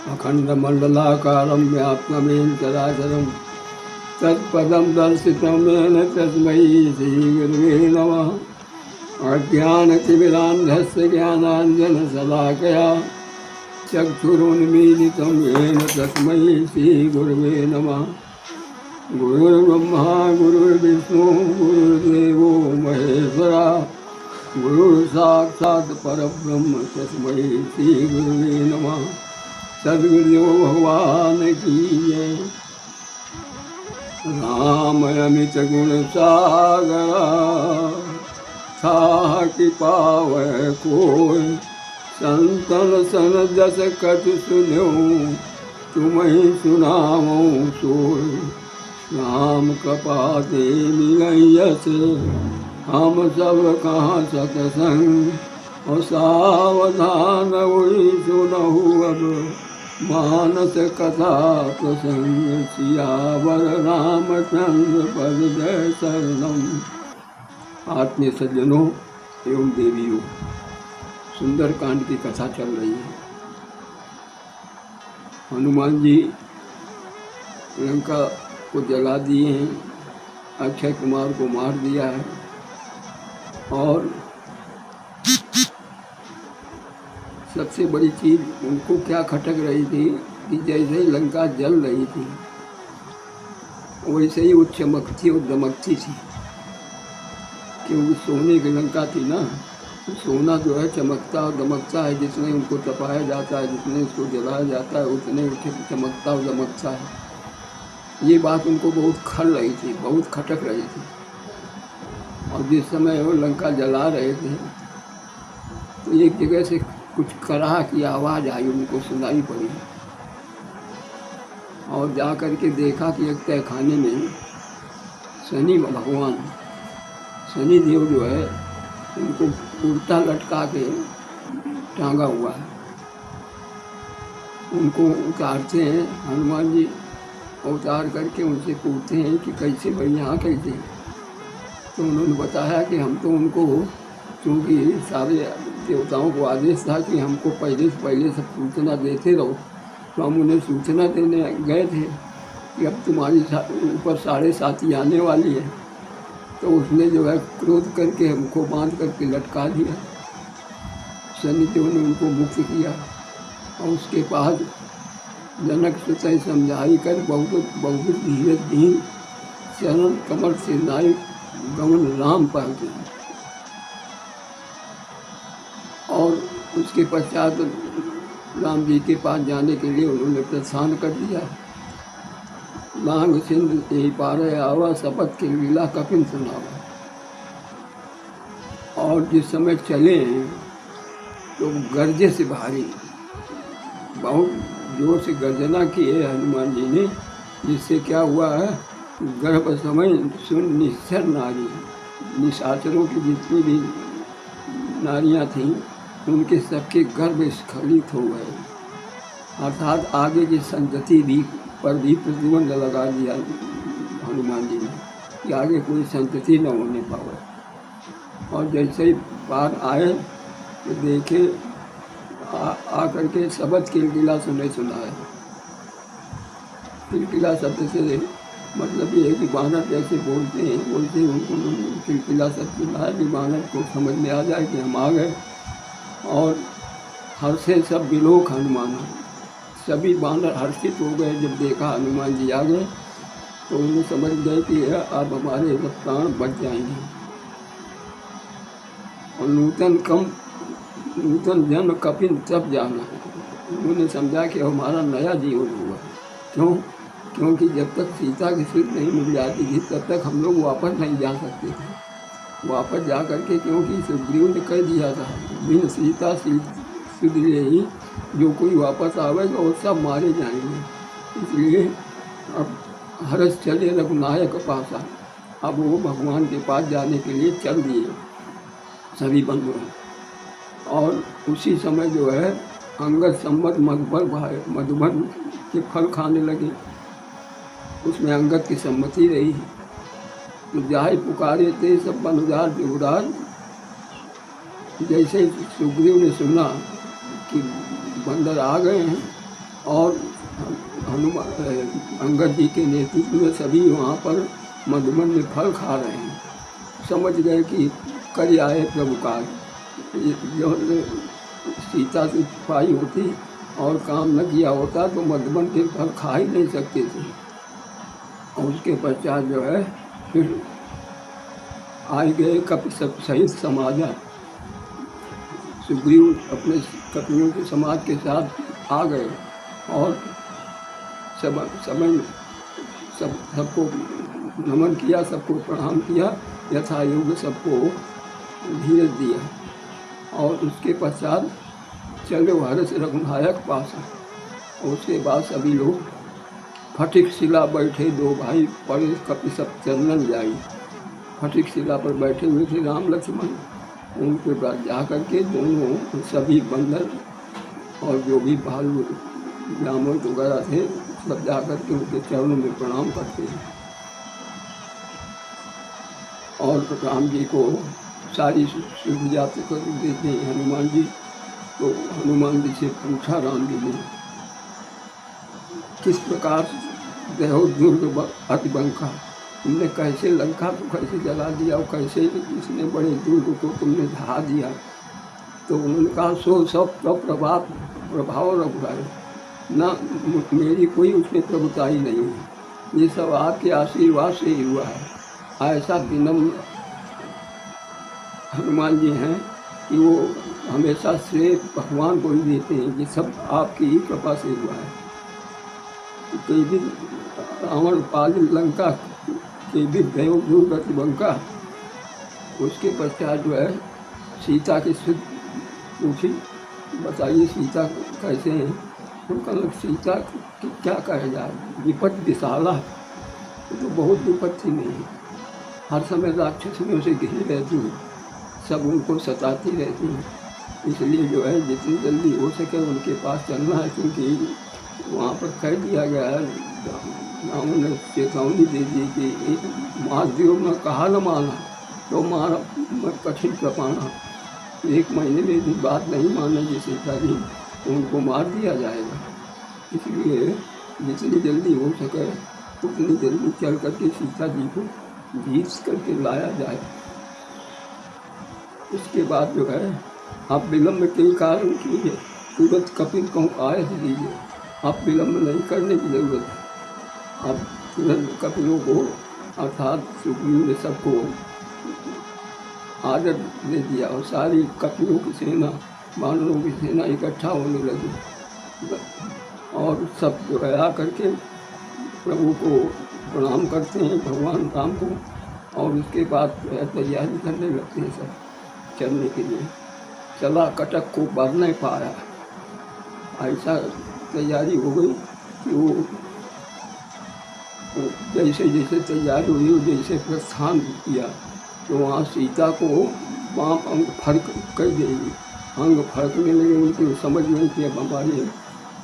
अखण्डमण्डलाकारं व्याप्तमेन चराचरं तत्पदं दर्शितं येन तस्मै श्रीगुरुवे नमः। अज्ञानतिमिरान्धस्य ज्ञानाञ्जनशलाकया चक्षुरुन्मीलितं येन तस्मै श्रीगुरुवे नमः। गुरुर्ब्रह्मा गुरुर्विष्णु गुरुर्देवो महेश्वरा गुरुर्साक्षात् परब्रह्म तस्मै श्रीगुरुवे नमः। सद्गुरुदेव भगवान की जय। राम अमित गुण सागरा था कि पावै कोय, संतन सन जस कछु सुन्यो तुम्हें सुनावो सोय। राम कृपा दे मिलयस हम सब कहाँ सतसंग, और सावधान हुई सुनहु अब मानस कथा प्रसंग। सियावर रामचंद्र पद जय शरणम। आत्मीय सज्जनों एवं देवियों, सुंदरकांड की कथा चल रही है। हनुमान जी लंका को जला दिए हैं, अक्षय कुमार को मार दिया है, और सबसे बड़ी चीज़ उनको क्या खटक रही थी कि जैसे ही लंका जल रही थी वैसे ही वो चमकती और दमकती थी, क्योंकि सोने की लंका थी ना। सोना जो है चमकता और दमकता है, जितने उनको तपाया जाता है, जितने उसको जलाया जाता है, उतने चमकता और दमकता है। ये बात उनको बहुत खल रही थी, बहुत खटक रही थी। और जिस समय वो लंका जला रहे थे तो एक जगह से कुछ कराह की आवाज़ आई, उनको सुनाई पड़ी, और जा कर के देखा कि एक तहखाने में शनि भगवान, शनि देव जो है उनको उल्टा लटका के टांगा हुआ है। उनको उतारते हैं हनुमान जी, उतार करके उनसे पूछते हैं कि कैसे भाई यहाँ कैसे। तो उन्होंने बताया कि हम तो उनको, क्योंकि सारे देवताओं को आदेश था कि हमको पहले से सब सूचना देते रहो, तो हम उन्हें सूचना देने गए थे कि अब तुम्हारी ऊपर 7.5 आने वाली है। तो उसने जो है क्रोध करके हमको बांध करके लटका दिया। शनिदेव ने उनको मुक्त किया, और उसके बाद जनक सुतै समझाई कर बहुत धीरे दीन, चरण कमर से नाई गमन राम पाते। और उसके पश्चात राम जी के पास जाने के लिए उन्होंने प्रस्थान कर दिया। लांग सिंध ते पारे आवा, शपथ की लीला कपिन सुनावा। और जिस समय चले तो गर्जे से भारी, बहुत जोर से गर्जना की है हनुमान जी ने, जिससे क्या हुआ है, गर्भ समय सुन निश्चर नारी, निशाचरों की जितनी भी नारियां थीं उनके सबके गर्भ स्खलित हो गए। अर्थात आगे की संतति भी पर भी प्रतिबंध लगा दिया हनुमान जी ने कि आगे कोई संतति न होने पावे। और जैसे ही पार आए तो देखे आकर के शब्द किलकिला सुनाए। किलकिला शब्द से मतलब ये है कि बानर जैसे बोलते हैं उनको किलकिला शब्द सुनाया कि बानर को समझ में आ जाए कि हम आ गए। और हर्षे सब विलोक हनुमान, सभी बानर हर्षित हो गए जब देखा हनुमान जी आ गए, तो उन्हें समझ गए कि अब हमारे सब प्राण बच जाएंगे। और नूतन जन्म कपिन तब जाना, उन्होंने समझा कि हमारा नया जीवन हुआ। क्योंकि जब तक सीता की सुध नहीं मिल जाती थी तब तक हम लोग वापस नहीं जा सकते थे। वापस जा करके, क्योंकि सुग्रीव ने कह दिया था बिन सीता सुध ले ही जो कोई वापस आवेगा वो सब मारे जाएंगे। इसलिए अब हर्ष चले रघुनायक पासा, अब वो भगवान के पास जाने के लिए चल दिए सभी बंधु। और उसी समय जो है अंगद संवत मधुबन के फल खाने लगे, उसमें अंगद की सम्मति रही। तो जाए पुकारे थे सब बनुजार देवराज। जैसे सुग्रीव ने सुना कि बंदर आ गए हैं और हनुमान अंगद जी के नेतृत्व में सभी वहाँ पर मधुबन में फल खा रहे हैं। समझ गए कि कर आए प्रभु काल। जो सीता से छुपाई होती और काम न किया होता तो मधुबन के फल खा ही नहीं सकते थे। और उसके पश्चात जो है फिर आए गए कपि सहित समाजा। सुग्रीव अपने कपियों के समाज के साथ आ गए और सबको नमन किया, सबको प्रणाम किया, यथा योग्य सबको धीरज दिया। और उसके पश्चात चले भारत रघुनायक पास। और उसके बाद सभी लोग फटिक शिला बैठे, दो भाई पड़े कपि सब चंदन जाई। फटिक शिला पर बैठे हुए थे राम लक्ष्मण। उनके बाद जा कर के दोनों सभी बंदर और जो भी भालू ब्राह्मण वगैरह थे सब जा कर के उनके चरणों में प्रणाम करते हैं। और राम जी को सारी सुविधा कर देते हैं हनुमान जी। तो हनुमान जी से पूछा राम जी ने, किस प्रकार देहो दुर्ग अति बंका, तुमने कैसे लंका को कैसे जला दिया और कैसे इसने बड़े दुर्ग को तुमने ढहा दिया। तो उन्होंने कहा सो सब प्रभाव रघुराई, ना मेरी कोई उसमें प्रभुताई नहीं है, ये सब आपके आशीर्वाद से ही हुआ है। ऐसा विनम्र हनुमान जी हैं कि वो हमेशा श्रेय भगवान को ही देते हैं, ये सब आपकी ही कृपा से हुआ है। कई दिन रावण पाल लंका के भी देव दुर्गति बंका। उसके पश्चात जो है सीता की स्थिति पूछी, बताइए सीता कैसे हैं। उनका लग सीता की क्या कहा जाए, विपद विशाला, तो बहुत विपत्ति नहीं है। हर समय राक्षसियों से घिरी रहती हैं, सब उनको सताती रहती हैं। इसलिए जो है जितनी जल्दी हो सके उनके पास चलना है, क्योंकि वहाँ पर कह दिया गया है, रावण ने चेतावनी दे दी कि मार दियो न कहा न माना तो मारा कठिन प्रपाना। 1 महीने में भी बात नहीं मानेगी सीता जी तो उनको मार दिया जाएगा। इसलिए जितनी जल्दी हो सके उतनी जल्दी चल करके सीता जी को जीत करके लाया जाए। उसके बाद जो है आप विलम्ब के कारण कीजिए, तुरंत कपिल को आए दीजिए, आप विलम्ब नहीं करने की जरूरत है। अब तुरंत कपिलों को अर्थात सुग्रीव ने सबको आदर दे दिया और सारी कपिलों की सेना, वानरों की सेना इकट्ठा होने लगी। और सब जो है आकर के प्रभु को प्रणाम करते हैं, भगवान राम को। और उसके बाद जो है तैयारी करने लगते हैं सब चलने के लिए। चला कटक को बढ़ नहीं पाया, ऐसा तैयारी हो गई कि वो जैसे जैसे तैयारी हुई जैसे प्रस्थान किया तो वहाँ सीता को बाँप अंग फर्क कर देगी, अंग फड़कने लगे उनकी। समझ नहीं कि अब हमारे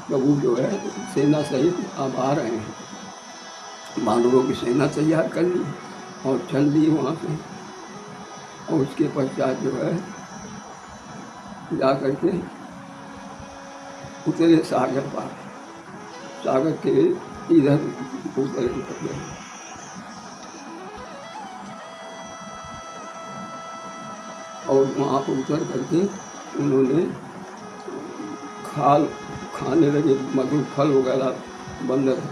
प्रभु जो है सेना सहित अब आ रहे हैं। वानरों की सेना तैयार कर ली और चल दी वहाँ से। और उसके पश्चात जो है जा कर के उतरे सागर पार, सागर के इधर उतरे गए। और वहाँ पर उतर करके उन्होंने खाने लगे मधुर फल वगैरह बंदर।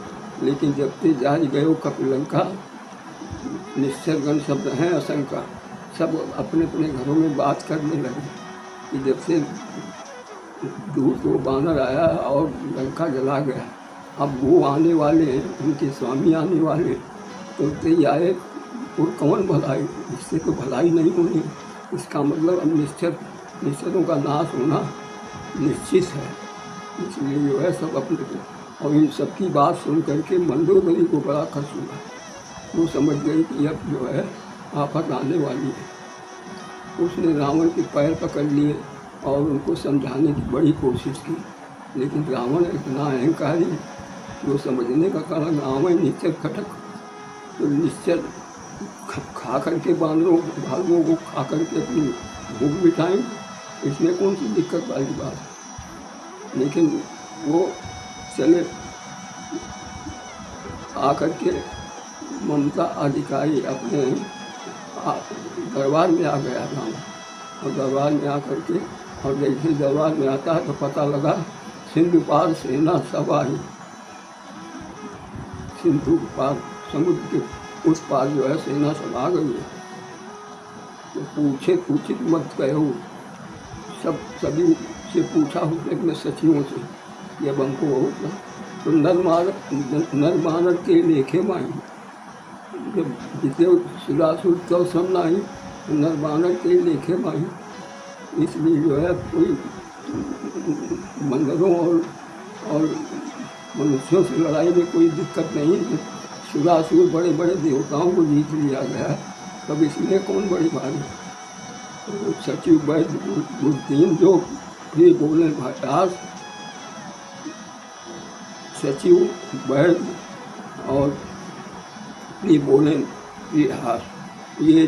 लेकिन जब ते जारी गए कपिलंका, निश्चरगण शब्द हैं असंका, सब अपने अपने घरों में बात करने लगे कि जब से दूर को बानर आया और लंका जला गया, अब वो आने वाले हैं, उनके स्वामी आने वाले, तो ते आए और कौन भलाई, इससे तो भलाई नहीं होनी। इसका मतलब अब निश्चरों का नाश होना निश्चित है। इसलिए जो है सब अपने, और इन सबकी बात सुन करके मंदोदरी को बड़ा कष्ट हुआ। वो समझ गई कि अब जो है आफत आने वाली है। उसने रावण के पैर पकड़ लिए और उनको समझाने की बड़ी कोशिश की, लेकिन रावण इतना अहंकारी, जो समझने का कारण रावण निश्चर खटक, तो निश्चर खा करके बानरों भालुओं को खा करके अपनी भूख मिटाएं, इसमें कौन सी दिक्कत वाली बात है। लेकिन वो चले आकर के ममता अधिकारी अपने दरबार में आ गया राम। और दरबार में आकर के और जैसे दरबार में आता है तो पता लगा सिंधु पार सेना सब आई। सिंधु पार समुद्र के उस पार जो है सेना सब आ गई है। तो पूछित मत कहो, सभी से पूछा उसने अपने सचिवों से कि अब हमको होगा। तो नर मानव के लेखे माई, जब जिसे सुरासुर तो सब आई तो नर मानव के लेखे माई। इसलिए जो है कोई मंदिरों और मनुष्यों से लड़ाई में कोई दिक्कत नहीं है। सुरासुर बड़े बड़े देवताओं को जीत लिया गया, तब इसलिए कौन बड़ी बात है। तो सचिव वैद्य गुरुतीन जो ये बोले भाषा, सचिव वैद्य और ये बोले हास, ये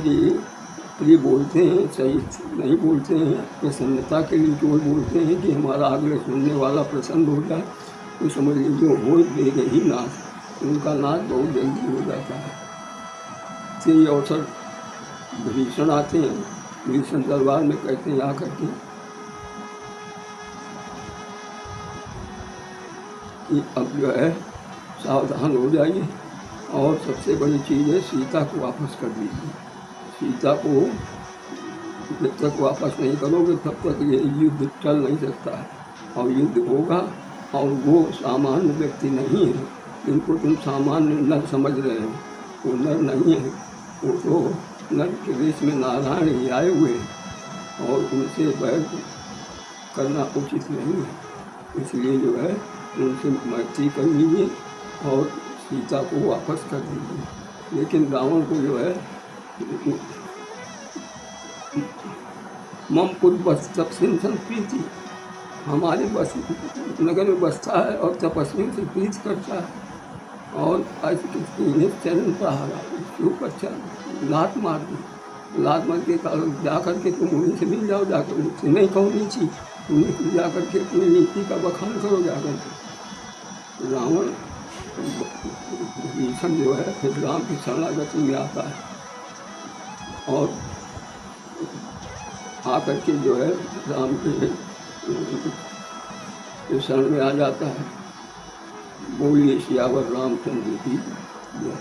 ये बोलते हैं सही नहीं बोलते हैं, प्रसन्नता के लिए जो बोलते हैं कि हमारा अगले सुनने वाला प्रसन्न हो जाए, तो समझ लीजिए हो देगा ही नाश, उनका नाश बहुत जल्दी हो जाता है। तो ये अवसर भीषण आते हैं, भीषण दरबार में कहते हैं आकर के कि अब जो है सावधान हो जाइए, और सबसे बड़ी चीज़ है सीता को वापस कर दीजिए। सीता को जब तक वापस नहीं करोगे तब तक ये युद्ध चल नहीं सकता है, और युद्ध होगा। और वो सामान्य व्यक्ति नहीं है, इनको तुम सामान्य नर समझ रहे हो, वो नर नहीं है, वो तो नर के देश में नारायण ही आए हुए हैं, और उनसे बैर करना उचित नहीं है। इसलिए जो है उनसे मैत्री कर लीजिए और सीता को वापस कर दीजिए। लेकिन रावण को जो है मम कुल बस तपस्वी संप्रीति, हमारे बस नगर में बसता है और तपस्वी से प्रीत करता है, और ऐसे चरण प्रहारा ऊपर चल लात मार दी। लात मार के जा करके तुम उन्हीं से मिल जाओ, जाकर उनसे नहीं कहो नीची, उन्हीं जा करके अपनी नीति का बखान करो जाकर। रावण भीषण जो है फिर राम की शरणागति में आता है, और आकर के जो है राम के शरण में आ जाता है। बोलिए सियावर रामचंद्र की जय।